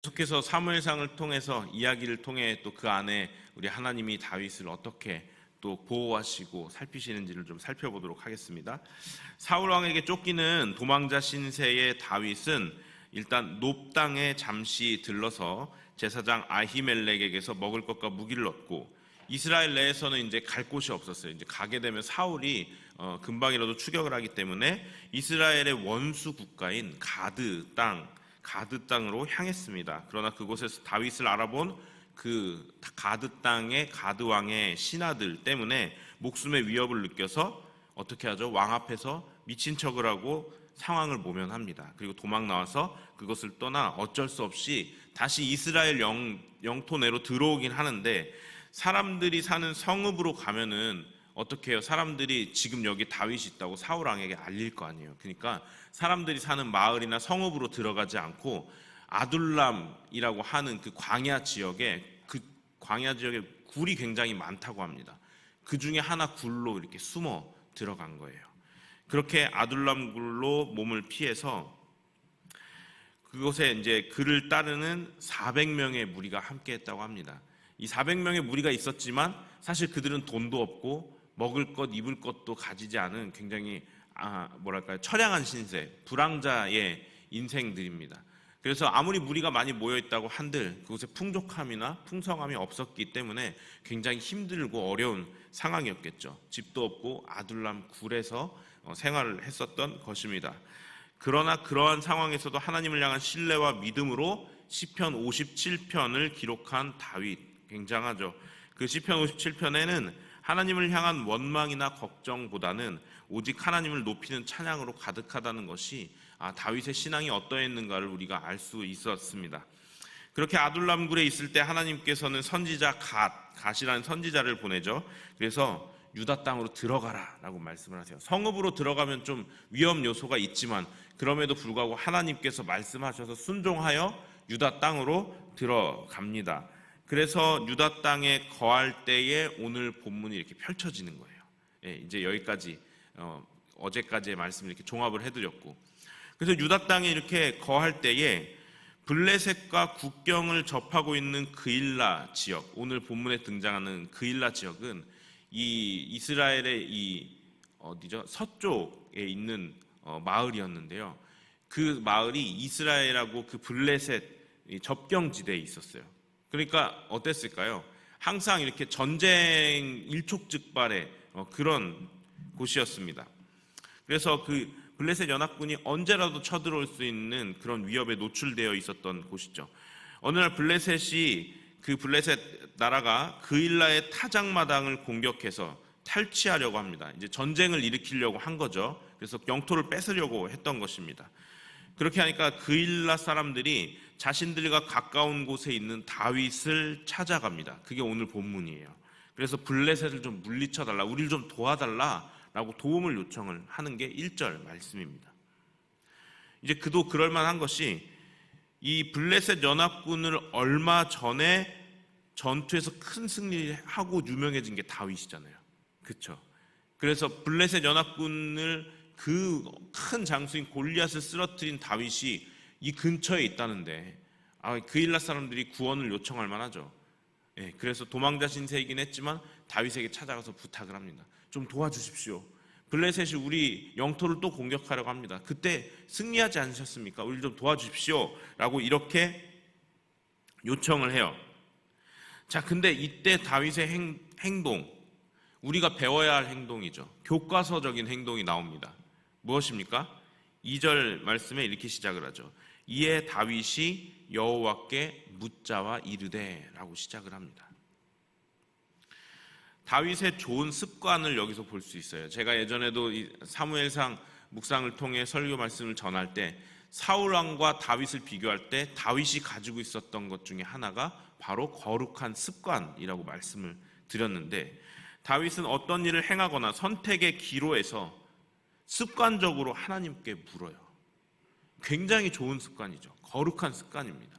계속해서 사무엘상을 통해서 이야기를 통해 또 그 안에 우리 하나님이 다윗을 어떻게 또 보호하시고 살피시는지를 좀 살펴보도록 하겠습니다. 사울 왕에게 쫓기는 도망자 신세의 다윗은 일단 높 땅에 잠시 들러서 제사장 아히멜렉에게서 먹을 것과 무기를 얻고, 이스라엘 내에서는 이제 갈 곳이 없었어요. 이제 가게 되면 사울이 금방이라도 추격을 하기 때문에 이스라엘의 원수 국가인 가드 땅으로 향했습니다. 그러나 그곳에서 다윗을 알아본 그 가드 땅의 가드 왕의 신하들 때문에 목숨의 위협을 느껴서 어떻게 하죠? 왕 앞에서 미친 척을 하고 상황을 모면합니다. 그리고 도망 나와서 그것을 떠나 어쩔 수 없이 다시 이스라엘 영토 내로 들어오긴 하는데, 사람들이 사는 성읍으로 가면은 어떻게 해요? 사람들이 지금 여기 다윗이 있다고 사울 왕에게 알릴 거 아니에요. 그러니까 사람들이 사는 마을이나 성읍으로 들어가지 않고 아둘람이라고 하는 그 광야 지역에 굴이 굉장히 많다고 합니다. 그 중에 하나 굴로 이렇게 숨어 들어간 거예요. 그렇게 아둘람 굴로 몸을 피해서 그곳에 이제 그를 따르는 400명의 무리가 함께 했다고 합니다. 이 400명의 무리가 있었지만 사실 그들은 돈도 없고 먹을 것, 입을 것도 가지지 않은 굉장히 처량한 신세, 불황자의 인생들입니다. 그래서 아무리 무리가 많이 모여있다고 한들 그곳에 풍족함이나 풍성함이 없었기 때문에 굉장히 힘들고 어려운 상황이었겠죠. 집도 없고 아둘람 굴에서 생활을 했었던 것입니다. 그러나 그러한 상황에서도 하나님을 향한 신뢰와 믿음으로 시편 57편을 기록한 다윗, 굉장하죠. 그 시편 57편에는 하나님을 향한 원망이나 걱정보다는 오직 하나님을 높이는 찬양으로 가득하다는 것이 다윗의 신앙이 어떠했는가를 우리가 알 수 있었습니다. 그렇게 아둘람 굴에 있을 때 하나님께서는 선지자 갓이라는 선지자를 보내죠. 그래서 유다 땅으로 들어가라 라고 말씀을 하세요. 성읍으로 들어가면 좀 위험 요소가 있지만 그럼에도 불구하고 하나님께서 말씀하셔서 순종하여 유다 땅으로 들어갑니다. 그래서 유다 땅에 거할 때에 오늘 본문이 이렇게 펼쳐지는 거예요. 이제 여기까지 어제까지의 말씀을 이렇게 종합을 해드렸고, 그래서 유다 땅에 이렇게 거할 때에 블레셋과 국경을 접하고 있는 그일라 지역, 오늘 본문에 등장하는 그일라 지역은 이 이스라엘의 서쪽에 있는 마을이었는데요. 그 마을이 이스라엘하고 그 블레셋 접경지대에 있었어요. 그러니까 어땠을까요? 항상 이렇게 전쟁 일촉즉발의 그런 곳이었습니다. 그래서 그 블레셋 연합군이 언제라도 쳐들어올 수 있는 그런 위협에 노출되어 있었던 곳이죠. 어느 날 그 블레셋 나라가 그일라의 타작마당을 공격해서 탈취하려고 합니다. 이제 전쟁을 일으키려고 한 거죠. 그래서 영토를 뺏으려고 했던 것입니다. 그렇게 하니까 그일라 사람들이 자신들과 가까운 곳에 있는 다윗을 찾아갑니다. 그게 오늘 본문이에요. 그래서 블레셋을 좀 물리쳐달라, 우리를 좀 도와달라 라고 도움을 요청을 하는 게 1절 말씀입니다. 이제 그도 그럴만한 것이 이 블레셋 연합군을 얼마 전에 전투에서 큰 승리를 하고 유명해진 게 다윗이잖아요. 그렇죠? 그래서 블레셋 연합군을 그 큰 장수인 골리앗을 쓰러뜨린 다윗이 이 근처에 있다는데 그일라 사람들이 구원을 요청할 만하죠. 그래서 도망자 신세이긴 했지만 다윗에게 찾아가서 부탁을 합니다. 좀 도와주십시오. 블레셋이 우리 영토를 또 공격하려고 합니다. 그때 승리하지 않으셨습니까? 우리 좀 도와주십시오 라고 이렇게 요청을 해요. 자, 근데 이때 다윗의 행동, 우리가 배워야 할 행동이죠. 교과서적인 행동이 나옵니다. 무엇입니까? 2절 말씀에 이렇게 시작을 하죠. 이에 다윗이 여호와께 묻자와 이르되 라고 시작을 합니다. 다윗의 좋은 습관을 여기서 볼 수 있어요. 제가 예전에도 이 사무엘상 묵상을 통해 설교 말씀을 전할 때 사울 왕과 다윗을 비교할 때 다윗이 가지고 있었던 것 중에 하나가 바로 거룩한 습관이라고 말씀을 드렸는데, 다윗은 어떤 일을 행하거나 선택의 기로에서 습관적으로 하나님께 물어요. 굉장히 좋은 습관이죠. 거룩한 습관입니다.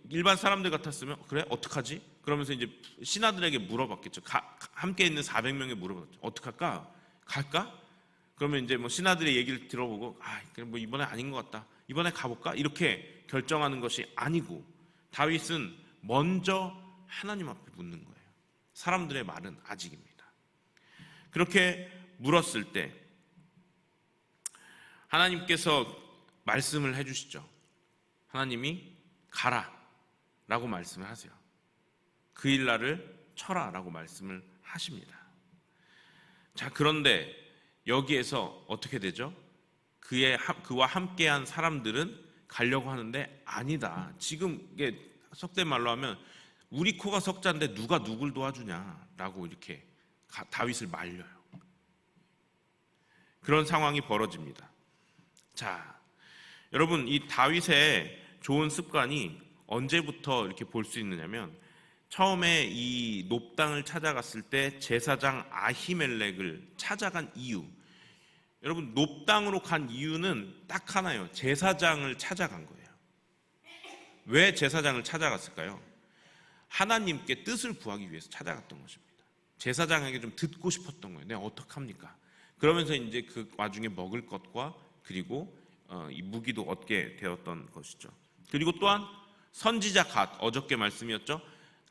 일반 사람들 같았으면 그래? 어떡하지? 그러면서 이제 신하들에게 물어봤겠죠. 함께 있는 400명에 물어봤죠. 어떡할까? 갈까? 그러면 이제 뭐 신하들의 얘기를 들어보고 그래 뭐 이번에 아닌 것 같다, 이번에 가볼까, 이렇게 결정하는 것이 아니고 다윗은 먼저 하나님 앞에 묻는 거예요. 사람들의 말은 아직입니다. 그렇게 물었을 때 하나님께서 말씀을 해주시죠. 하나님이 가라 라고 말씀을 하세요. 그 일날을 쳐라 라고 말씀을 하십니다. 자, 그런데 여기에서 어떻게 되죠? 그와 함께한 사람들은 가려고 하는데 아니다. 지금 이게 속된 말로 하면 우리 코가 석자인데 누가 누굴 도와주냐라고 이렇게 다윗을 말려요. 그런 상황이 벌어집니다. 자, 여러분, 이 다윗의 좋은 습관이 언제부터 이렇게 볼 수 있느냐면 처음에 이 놉당을 찾아갔을 때 제사장 아히멜렉을 찾아간 이유, 여러분 놉당으로 간 이유는 딱 하나예요. 제사장을 찾아간 거예요. 왜 제사장을 찾아갔을까요? 하나님께 뜻을 구하기 위해서 찾아갔던 것입니다. 제사장에게 좀 듣고 싶었던 거예요. 내가 어떡합니까? 그러면서 이제 그 와중에 먹을 것과 그리고 이 무기도 얻게 되었던 것이죠. 그리고 또한 선지자 갓, 어저께 말씀이었죠.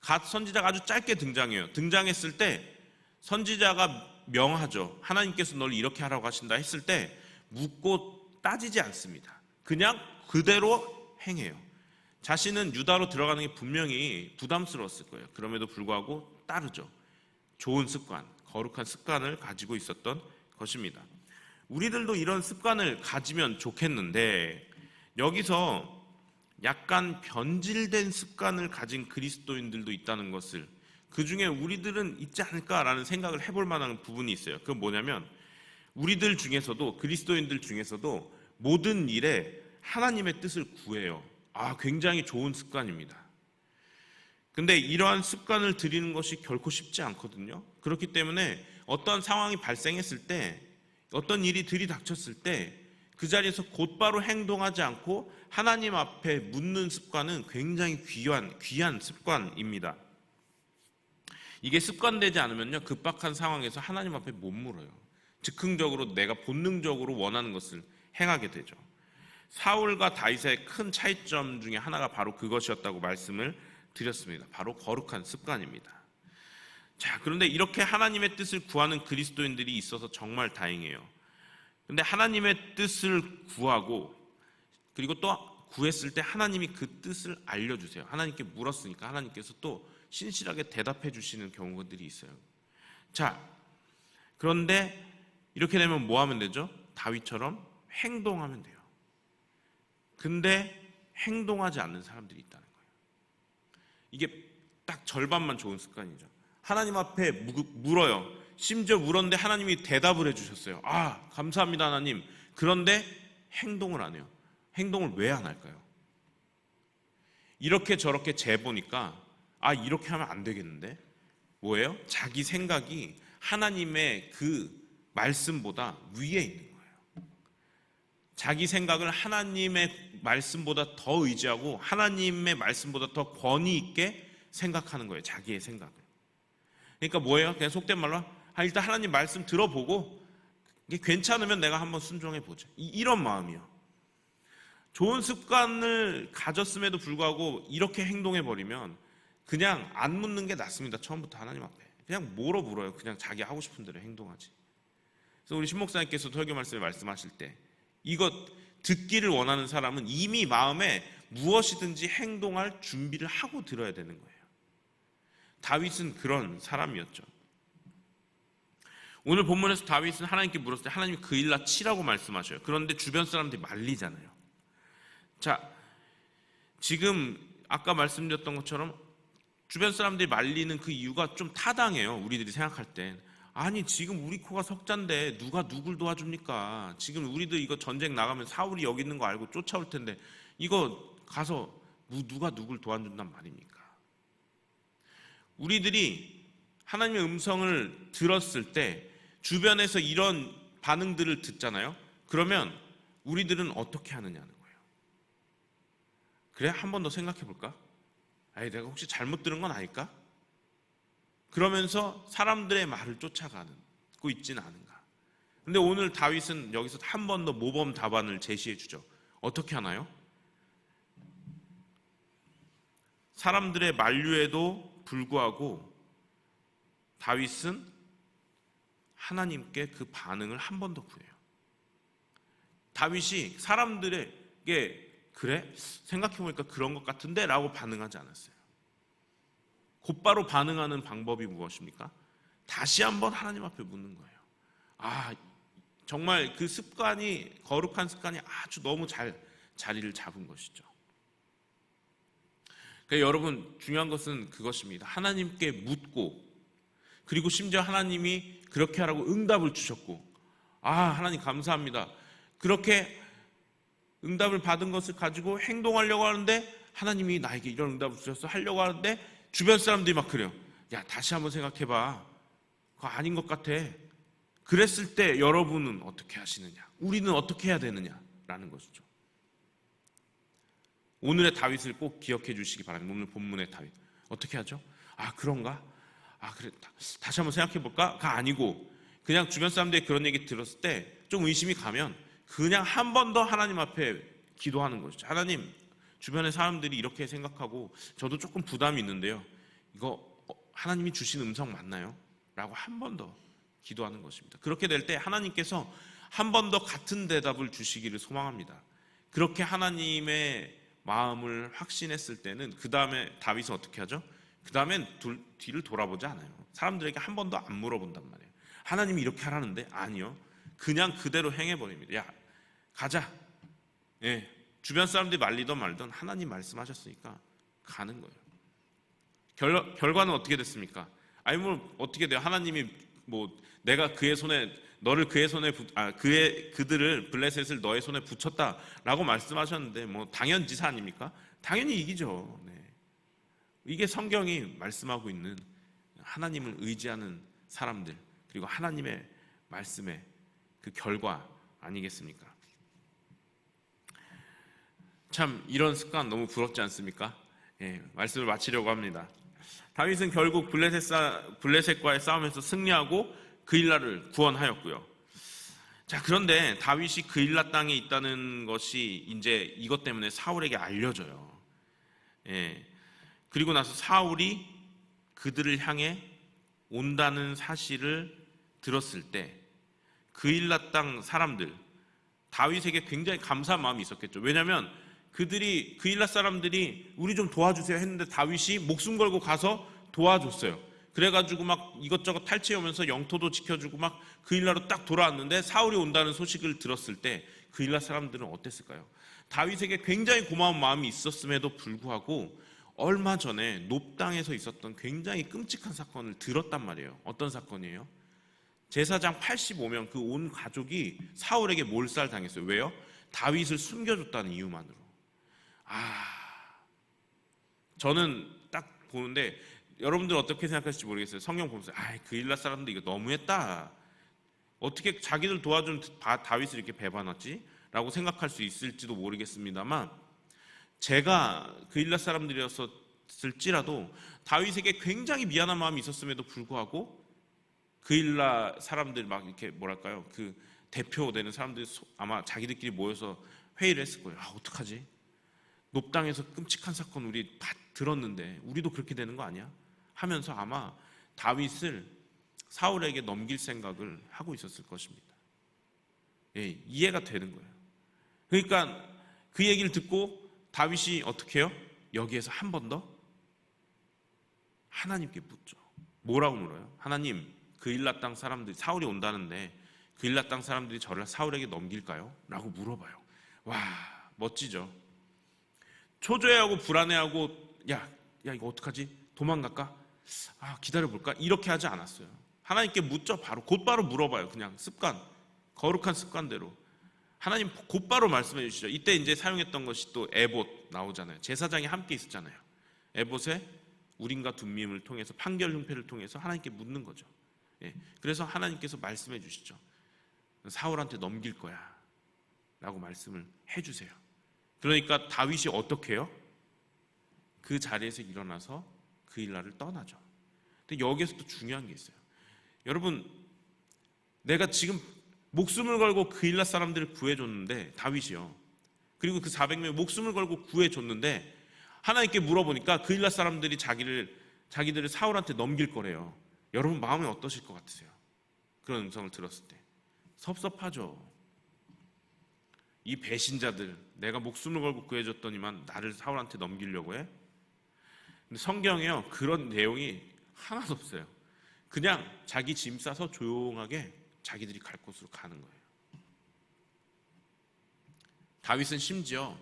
갓 선지자가 아주 짧게 등장해요. 등장했을 때 선지자가 명하죠. 하나님께서 널 이렇게 하라고 하신다 했을 때 묻고 따지지 않습니다. 그냥 그대로 행해요. 자신은 유다로 들어가는 게 분명히 부담스러웠을 거예요. 그럼에도 불구하고 따르죠. 좋은 습관, 거룩한 습관을 가지고 있었던 것입니다. 우리들도 이런 습관을 가지면 좋겠는데 여기서 약간 변질된 습관을 가진 그리스도인들도 있다는 것을, 그 중에 우리들은 있지 않을까라는 생각을 해볼 만한 부분이 있어요. 그건 뭐냐면 우리들 중에서도, 그리스도인들 중에서도 모든 일에 하나님의 뜻을 구해요. 굉장히 좋은 습관입니다. 근데 이러한 습관을 들이는 것이 결코 쉽지 않거든요. 그렇기 때문에 어떤 상황이 발생했을 때, 어떤 일이 들이닥쳤을 때 그 자리에서 곧바로 행동하지 않고 하나님 앞에 묻는 습관은 굉장히 귀한 습관입니다. 이게 습관되지 않으면요, 급박한 상황에서 하나님 앞에 못 물어요. 즉흥적으로 내가 본능적으로 원하는 것을 행하게 되죠. 사울과 다윗의 큰 차이점 중에 하나가 바로 그것이었다고 말씀을 드렸습니다. 바로 거룩한 습관입니다. 자, 그런데 이렇게 하나님의 뜻을 구하는 그리스도인들이 있어서 정말 다행이에요. 근데 하나님의 뜻을 구하고 그리고 또 구했을 때 하나님이 그 뜻을 알려주세요. 하나님께 물었으니까 하나님께서 또 신실하게 대답해 주시는 경우들이 있어요. 자, 그런데 이렇게 되면 뭐 하면 되죠? 다윗처럼 행동하면 돼요. 근데 행동하지 않는 사람들이 있다는 거예요. 이게 딱 절반만 좋은 습관이죠. 하나님 앞에 물어요. 심지어 물었는데 하나님이 대답을 해주셨어요. 감사합니다 하나님. 그런데 행동을 안 해요. 행동을 왜 안 할까요? 이렇게 저렇게 재보니까 이렇게 하면 안 되겠는데? 뭐예요? 자기 생각이 하나님의 그 말씀보다 위에 있는 거예요. 자기 생각을 하나님의 말씀보다 더 의지하고 하나님의 말씀보다 더 권위 있게 생각하는 거예요. 자기의 생각을. 그러니까 뭐예요? 그냥 속된 말로 일단 하나님 말씀 들어보고 이게 괜찮으면 내가 한번 순종해 보자. 이런 마음이요. 좋은 습관을 가졌음에도 불구하고 이렇게 행동해 버리면 그냥 안 묻는 게 낫습니다. 처음부터 하나님 앞에 그냥 뭐로 물어요. 그냥 자기 하고 싶은 대로 행동하지. 그래서 우리 신목사님께서 설교 말씀에 말씀하실 때 이것 듣기를 원하는 사람은 이미 마음에 무엇이든지 행동할 준비를 하고 들어야 되는 거예요. 다윗은 그런 사람이었죠. 오늘 본문에서 다윗은 하나님께 물었을 때 하나님이 그 일날 치라고 말씀하셔요. 그런데 주변 사람들이 말리잖아요. 자, 지금 아까 말씀드렸던 것처럼 주변 사람들이 말리는 그 이유가 좀 타당해요. 우리들이 생각할 땐 지금 우리 코가 석잔데 누가 누굴 도와줍니까? 지금 우리도 이거 전쟁 나가면 사울이 여기 있는 거 알고 쫓아올 텐데 이거 가서 누가 누굴 도와준단 말입니까? 우리들이 하나님의 음성을 들었을 때 주변에서 이런 반응들을 듣잖아요. 그러면 우리들은 어떻게 하느냐는 거예요. 그래? 한 번 더 생각해 볼까? 내가 혹시 잘못 들은 건 아닐까? 그러면서 사람들의 말을 쫓아가고 있지는 않은가? 근데 오늘 다윗은 여기서 한 번 더 모범 답안을 제시해 주죠. 어떻게 하나요? 사람들의 만류에도 불구하고 다윗은 하나님께 그 반응을 한 번 더 구해요. 다윗이 사람들에게 그래? 생각해보니까 그런 것 같은데? 라고 반응하지 않았어요. 곧바로 반응하는 방법이 무엇입니까? 다시 한번 하나님 앞에 묻는 거예요. 정말 그 습관이, 거룩한 습관이 아주 너무 잘 자리를 잡은 것이죠. 그러니까 여러분, 중요한 것은 그것입니다. 하나님께 묻고, 그리고 심지어 하나님이 그렇게 하라고 응답을 주셨고, 하나님 감사합니다. 그렇게 응답을 받은 것을 가지고 행동하려고 하는데 하나님이 나에게 이런 응답을 주셔서 하려고 하는데 주변 사람들이 막 그래요. 야, 다시 한번 생각해봐. 그거 아닌 것 같아. 그랬을 때 여러분은 어떻게 하시느냐? 우리는 어떻게 해야 되느냐라는 것이죠. 오늘의 다윗을 꼭 기억해 주시기 바랍니다. 오늘 본문의 다윗. 어떻게 하죠? 그런가? 그래. 다시 한번 생각해 볼까?가 아니고 그냥 주변 사람들이 그런 얘기 들었을 때 좀 의심이 가면 그냥 한 번 더 하나님 앞에 기도하는 것이죠. 하나님, 주변의 사람들이 이렇게 생각하고 저도 조금 부담이 있는데요. 이거 하나님이 주신 음성 맞나요? 라고 한 번 더 기도하는 것입니다. 그렇게 될 때 하나님께서 한 번 더 같은 대답을 주시기를 소망합니다. 그렇게 하나님의 마음을 확신했을 때는 그 다음에 다윗은 어떻게 하죠? 그 다음엔 뒤를 돌아보지 않아요. 사람들에게 한 번 더 안 물어본단 말이에요. 하나님이 이렇게 하라는데? 아니요. 그냥 그대로 행해버립니다. 야, 가자. 예, 주변 사람들이 말리던 말던 하나님 말씀하셨으니까 가는 거예요. 결과는 어떻게 됐습니까? 어떻게 돼요? 하나님이 내가 그의 손에 너를 그의 손에 그들을 블레셋을 너의 손에 붙였다라고 말씀하셨는데 당연지사 아닙니까? 당연히 이기죠. 네. 이게 성경이 말씀하고 있는 하나님을 의지하는 사람들, 그리고 하나님의 말씀의 그 결과 아니겠습니까? 참 이런 습관 너무 부럽지 않습니까? 말씀을 마치려고 합니다. 다윗은 결국 블레셋과의 싸움에서 승리하고 그일라를 구원하였고요. 자, 그런데 다윗이 그일라 땅에 있다는 것이 이제 이것 때문에 사울에게 알려져요. 그리고 나서 사울이 그들을 향해 온다는 사실을 들었을 때 그일라 땅 사람들, 다윗에게 굉장히 감사한 마음이 있었겠죠. 왜냐하면 그일라 사람들이 우리 좀 도와주세요 했는데 다윗이 목숨 걸고 가서 도와줬어요. 그래가지고 막 이것저것 탈취해오면서 영토도 지켜주고 막 그일라로 딱 돌아왔는데 사울이 온다는 소식을 들었을 때 그일라 사람들은 어땠을까요? 다윗에게 굉장히 고마운 마음이 있었음에도 불구하고 얼마 전에 높 땅에서 있었던 굉장히 끔찍한 사건을 들었단 말이에요. 어떤 사건이에요? 제사장 85명 그 온 가족이 사울에게 몰살당했어요. 왜요? 다윗을 숨겨줬다는 이유만으로. 저는 딱 보는데 여러분들 어떻게 생각하실지 모르겠어요. 성경 보면서 그일라 사람들 이거 너무했다. 어떻게 자기들 도와준 다윗을 이렇게 배반하지? 라고 생각할 수 있을지도 모르겠습니다만 제가 그일라 사람들이었을지라도 다윗에게 굉장히 미안한 마음이 있었음에도 불구하고 그일라 사람들 막 이렇게 그 대표되는 사람들이 아마 자기들끼리 모여서 회의를 했을 거예요. 어떡하지? 높 땅에서 끔찍한 사건 우리 들었는데 우리도 그렇게 되는 거 아니야? 하면서 아마 다윗을 사울에게 넘길 생각을 하고 있었을 것입니다. 이해가 되는 거예요. 그러니까 그 얘기를 듣고 다윗이 어떻게 해요? 여기에서 한 번 더 하나님께 묻죠. 뭐라고 물어요? 하나님, 그일라 땅 사람들이 사울이 온다는데 그일라 땅 사람들이 저를 사울에게 넘길까요? 라고 물어봐요. 와, 멋지죠. 초조해하고 불안해하고 야 이거 어떡하지? 도망갈까? 기다려볼까? 이렇게 하지 않았어요. 하나님께 묻죠. 곧바로 물어봐요. 그냥 거룩한 습관대로 하나님 곧바로 말씀해 주시죠. 이때 이제 사용했던 것이 또 에봇 나오잖아요. 제사장이 함께 있었잖아요. 에봇에 우림과 둠밈을 통해서 판결 흉패를 통해서 하나님께 묻는 거죠. 그래서 하나님께서 말씀해 주시죠. 사울한테 넘길 거야 라고 말씀을 해주세요. 그러니까 다윗이 어떻게 해요? 그 자리에서 일어나서 그일라를 떠나죠. 근데 여기에서 또 중요한 게 있어요. 여러분, 내가 지금 목숨을 걸고 그일라 사람들을 구해줬는데, 다윗이요. 그리고 그 400명이 목숨을 걸고 구해줬는데 하나님께 물어보니까 그일라 사람들이 자기들을 사울한테 넘길 거래요. 여러분 마음이 어떠실 것 같으세요? 그런 음성을 들었을 때 섭섭하죠. 이 배신자들, 내가 목숨을 걸고 구해줬더니만 나를 사울한테 넘기려고 해? 근데 성경에요, 그런 내용이 하나도 없어요. 그냥 자기 짐 싸서 조용하게 자기들이 갈 곳으로 가는 거예요. 다윗은 심지어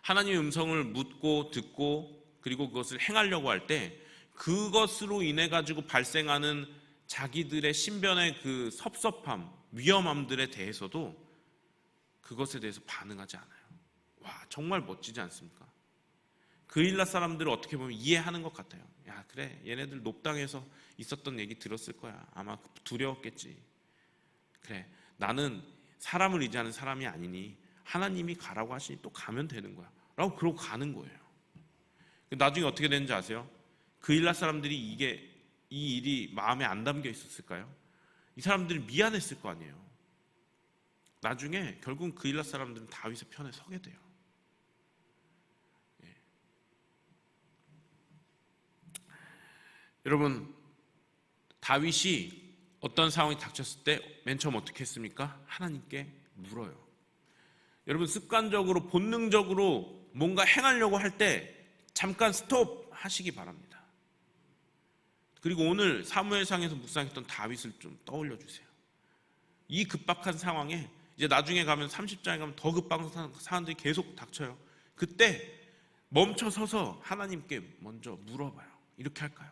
하나님의 음성을 묻고 듣고 그리고 그것을 행하려고 할 때 그것으로 인해 가지고 발생하는 자기들의 신변의 그 섭섭함, 위험함들에 대해서도 그것에 대해서 반응하지 않아요. 와, 정말 멋지지 않습니까? 그일라 사람들을 어떻게 보면 이해하는 것 같아요. 야, 그래, 얘네들 높당에서 있었던 얘기 들었을 거야. 아마 두려웠겠지. 그래, 나는 사람을 의지하는 사람이 아니니 하나님이 가라고 하시니 또 가면 되는 거야 라고 그러고 가는 거예요. 나중에 어떻게 되는지 아세요? 그일라 사람들이 이 일이 마음에 안 담겨 있었을까요? 이 사람들이 미안했을 거 아니에요. 나중에 결국은 그일라 사람들은 다윗의 편에 서게 돼요. 예. 여러분, 다윗이 어떤 상황이 닥쳤을 때 맨 처음 어떻게 했습니까? 하나님께 물어요. 여러분, 습관적으로 본능적으로 뭔가 행하려고 할 때 잠깐 스톱 하시기 바랍니다. 그리고 오늘 사무엘상에서 묵상했던 다윗을 좀 떠올려 주세요. 이 급박한 상황에 이제 나중에 가면 30장에 가면 더 급박한 사람들이 계속 닥쳐요. 그때 멈춰 서서 하나님께 먼저 물어봐요. 이렇게 할까요?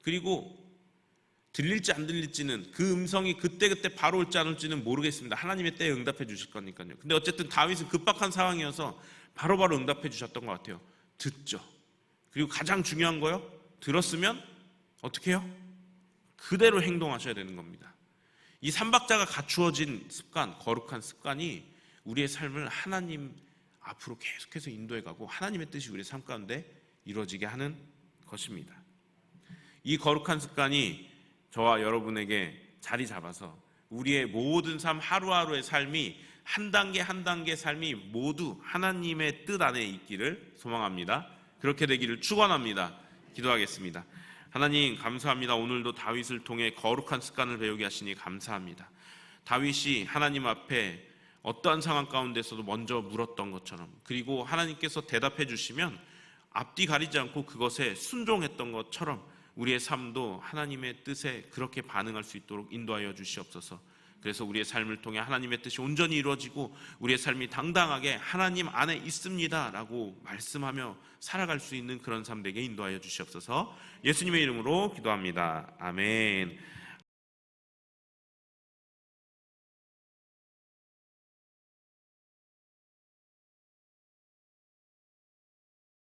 그리고 들릴지 안 들릴지는, 그 음성이 그때그때 바로 올지 안 올지는 모르겠습니다. 하나님의 때에 응답해 주실 거니까요. 근데 어쨌든 다윗은 급박한 상황이어서 바로바로 응답해 주셨던 것 같아요. 듣죠. 그리고 가장 중요한 거요, 들었으면 어떻게 해요? 그대로 행동하셔야 되는 겁니다. 이 삼박자가 갖추어진 습관, 거룩한 습관이 우리의 삶을 하나님 앞으로 계속해서 인도해가고 하나님의 뜻이 우리의 삶 가운데 이루어지게 하는 것입니다. 이 거룩한 습관이 저와 여러분에게 자리 잡아서 우리의 모든 삶, 하루하루의 삶이 한 단계 한 단계 삶이 모두 하나님의 뜻 안에 있기를 소망합니다. 그렇게 되기를 축원합니다. 기도하겠습니다. 하나님, 감사합니다. 오늘도 다윗을 통해 거룩한 습관을 배우게 하시니 감사합니다. 다윗이 하나님 앞에 어떠한 상황 가운데서도 먼저 물었던 것처럼, 그리고 하나님께서 대답해 주시면 앞뒤 가리지 않고 그것에 순종했던 것처럼 우리의 삶도 하나님의 뜻에 그렇게 반응할 수 있도록 인도하여 주시옵소서. 그래서 우리의 삶을 통해 하나님의 뜻이 온전히 이루어지고 우리의 삶이 당당하게 하나님 안에 있습니다 라고 말씀하며 살아갈 수 있는 그런 삶 되게 인도하여 주시옵소서. 예수님의 이름으로 기도합니다. 아멘.